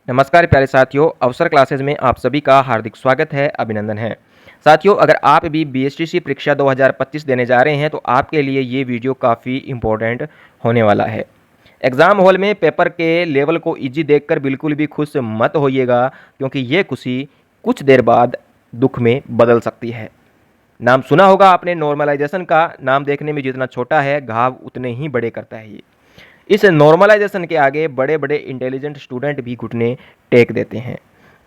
नमस्कार प्यारे साथियों, अवसर क्लासेस में आप सभी का हार्दिक स्वागत है, अभिनंदन है। साथियों, अगर आप भी बीएसटीसी परीक्षा 2025 देने जा रहे हैं तो आपके लिए ये वीडियो काफ़ी इम्पोर्टेंट होने वाला है। एग्ज़ाम हॉल में पेपर के लेवल को इजी देखकर बिल्कुल भी खुश मत होइएगा, क्योंकि ये खुशी कुछ देर बाद दुख में बदल सकती है। नाम सुना होगा आपने नॉर्मलाइजेशन का। नाम देखने में जितना छोटा है, घाव उतने ही बड़े करता है ये। इस नॉर्मलाइजेशन के आगे बड़े बड़े इंटेलिजेंट स्टूडेंट भी घुटने टेक देते हैं।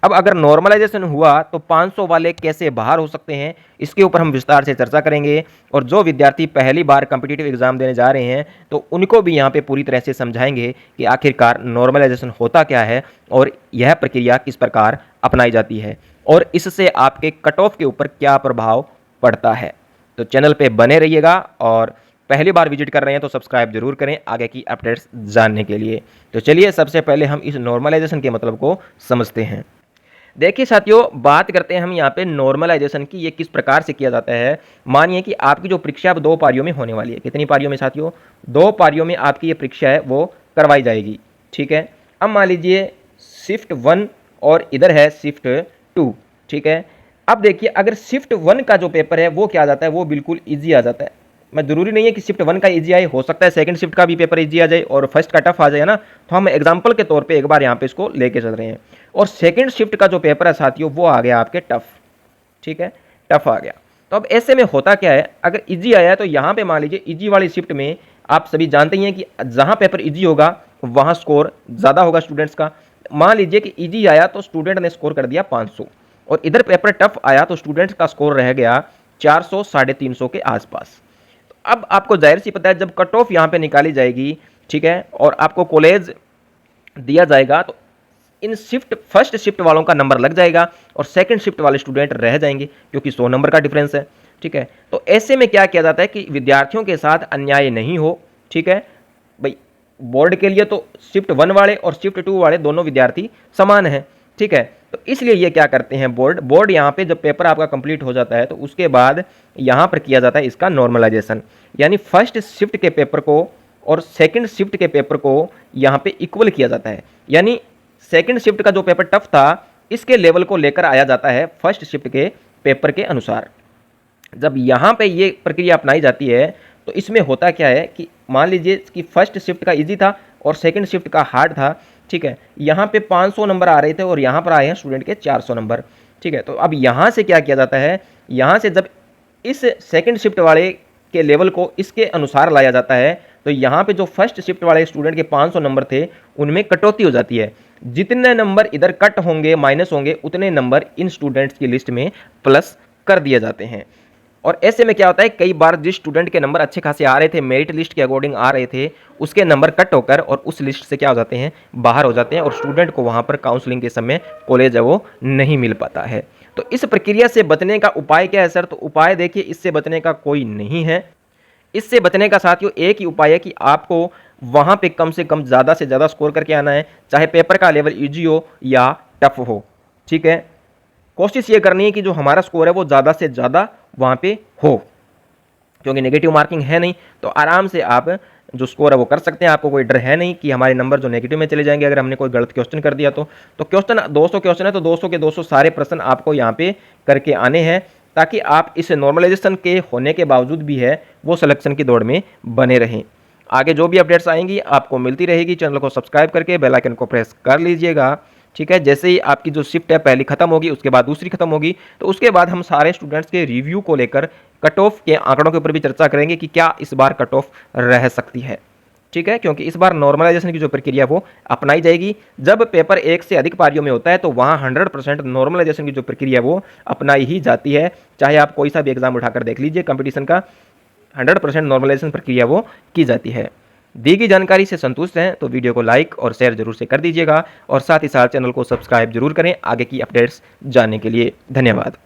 अब अगर नॉर्मलाइजेशन हुआ तो 500 वाले कैसे बाहर हो सकते हैं, इसके ऊपर हम विस्तार से चर्चा करेंगे। और जो विद्यार्थी पहली बार कॉम्पिटिटिव एग्जाम देने जा रहे हैं तो उनको भी यहाँ पे पूरी तरह से समझाएंगे कि आखिरकार नॉर्मलाइजेशन होता क्या है और यह प्रक्रिया किस प्रकार अपनाई जाती है और इससे आपके कट ऑफ के ऊपर क्या प्रभाव पड़ता है। तो चैनल पे बने रहिएगा और पहली बार विजिट कर रहे हैं तो सब्सक्राइब जरूर करें आगे की अपडेट्स जानने के लिए। तो चलिए सबसे पहले हम इस नॉर्मलाइजेशन के मतलब को समझते हैं। देखिए साथियों, बात करते हैं हम यहाँ पे नॉर्मलाइजेशन की, ये किस प्रकार से किया जाता है। मानिए कि आपकी जो परीक्षा अब 2 पारियों में होने वाली है। कितनी पारियों में साथियों? 2 पारियों में आपकी ये परीक्षा है वो करवाई जाएगी। ठीक है, अब मान लीजिए शिफ्ट 1 और इधर है शिफ्ट 2। ठीक है, अब देखिए अगर शिफ्ट 1 का जो पेपर है वो क्या आ जाता है, वो बिल्कुल ईजी आ जाता है। मैं जरूरी नहीं है कि शिफ्ट 1 का इजी आए, हो सकता है सेकंड शिफ्ट का भी पेपर इजी आ जाए और फर्स्ट का टफ आ जाए ना। तो हम एग्जांपल के तौर पे एक बार यहाँ पे इसको लेके चल रहे हैं। और सेकंड शिफ्ट का जो पेपर है साथियों वो आ गया आपके टफ। ठीक है, टफ आ गया। तो अब ऐसे में होता क्या है, अगर इजी आया है तो यहाँ पे मान लीजिए इजी वाली शिफ्ट में आप सभी जानते ही हैं कि जहाँ पेपर इजी होगा वहाँ स्कोर ज़्यादा होगा स्टूडेंट्स का। मान लीजिए कि इजी आया तो स्टूडेंट ने स्कोर कर दिया 500 और इधर पेपर टफ आया तो स्टूडेंट्स का स्कोर रह गया 400 350 के आसपास। अब आपको जाहिर सी पता है जब कट ऑफ यहाँ पे निकाली जाएगी, ठीक है, और आपको कॉलेज दिया जाएगा तो इन शिफ्ट फर्स्ट शिफ्ट वालों का नंबर लग जाएगा और सेकंड शिफ्ट वाले स्टूडेंट रह जाएंगे, क्योंकि 100 नंबर का डिफरेंस है। ठीक है, तो ऐसे में क्या किया जाता है कि विद्यार्थियों के साथ अन्याय नहीं हो। ठीक है भाई, बोर्ड के लिए तो शिफ्ट 1 वाले और शिफ्ट 2 वाले दोनों विद्यार्थी समान हैं। ठीक है, तो इसलिए ये क्या करते हैं बोर्ड यहाँ पे जब पेपर आपका कंप्लीट हो जाता है तो उसके बाद यहाँ पर किया जाता है इसका नॉर्मलाइजेशन, यानी फर्स्ट शिफ्ट के पेपर को और सेकंड शिफ्ट के पेपर को यहाँ पे इक्वल किया जाता है। यानी सेकंड शिफ्ट का जो पेपर टफ था इसके लेवल को लेकर आया जाता है फर्स्ट शिफ्ट के पेपर के अनुसार। जब यहाँ पे ये प्रक्रिया अपनाई जाती है तो इसमें होता क्या है कि मान लीजिए कि फर्स्ट शिफ्ट का इजी था और सेकंड शिफ्ट का हार्ड था। ठीक है, यहाँ पे 500 नंबर आ रहे थे और यहाँ पर आए हैं स्टूडेंट के 400 नंबर। ठीक है, तो अब यहाँ से क्या किया जाता है, यहाँ से जब इस सेकंड शिफ्ट वाले के लेवल को इसके अनुसार लाया जाता है तो यहाँ पे जो फर्स्ट शिफ्ट वाले स्टूडेंट के 500 नंबर थे उनमें कटौती हो जाती है। जितने नंबर इधर कट होंगे, माइनस होंगे, उतने नंबर इन स्टूडेंट्स की लिस्ट में प्लस कर दिए जाते हैं। और ऐसे में क्या होता है, कई बार जिस स्टूडेंट के नंबर अच्छे खासे आ रहे थे, मेरिट लिस्ट के अकॉर्डिंग आ रहे थे, उसके नंबर कट होकर और उस लिस्ट से क्या हो जाते हैं, बाहर हो जाते हैं और स्टूडेंट को वहाँ पर काउंसलिंग के समय कॉलेज है वो नहीं मिल पाता है। तो इस प्रक्रिया से बचने का उपाय क्या है सर? तो उपाय देखिए, इससे बचने का कोई नहीं है। इससे बचने का साथियों एक ही उपाय है कि आपको वहाँ पे कम से कम ज़्यादा से ज़्यादा स्कोर करके आना है, चाहे पेपर का लेवल ईजी हो या टफ हो। ठीक है, कोशिश ये करनी है कि जो हमारा स्कोर है वो ज़्यादा से ज़्यादा वहाँ पे हो, क्योंकि नेगेटिव मार्किंग है नहीं तो आराम से आप जो स्कोर है वो कर सकते हैं। आपको कोई डर है नहीं कि हमारे नंबर जो नेगेटिव में चले जाएंगे अगर हमने कोई गलत क्वेश्चन कर दिया। तो क्वेश्चन 200 क्वेश्चन है तो 200 के 200 सारे प्रश्न आपको यहाँ पे करके आने हैं, ताकि आप इस नॉर्मलाइजेशन के होने के बावजूद भी है वो सिलेक्शन की दौड़ में बने रहें। आगे जो भी अपडेट्स आएंगी आपको मिलती रहेगी। चैनल को सब्सक्राइब करके बेल आइकन को प्रेस कर लीजिएगा। ठीक है, जैसे ही आपकी जो शिफ्ट है पहली खत्म होगी उसके बाद दूसरी खत्म होगी तो उसके बाद हम सारे स्टूडेंट्स के रिव्यू को लेकर कट ऑफ के आंकड़ों के ऊपर भी चर्चा करेंगे कि क्या इस बार कट ऑफ रह सकती है। ठीक है, क्योंकि इस बार नॉर्मलाइजेशन की जो प्रक्रिया वो अपनाई जाएगी। जब पेपर 1 से अधिक पारियों में होता है तो वहाँ 100% नॉर्मलाइजेशन की जो प्रक्रिया वो अपनाई ही जाती है। चाहे आप कोई सा भी एग्जाम उठाकर देख लीजिए, कंपटीशन का 100% नॉर्मलाइजेशन प्रक्रिया वो की जाती है। दी गई जानकारी से संतुष्ट हैं तो वीडियो को लाइक और शेयर जरूर से कर दीजिएगा और साथ ही साथ चैनल को सब्सक्राइब जरूर करें आगे की अपडेट्स जानने के लिए। धन्यवाद।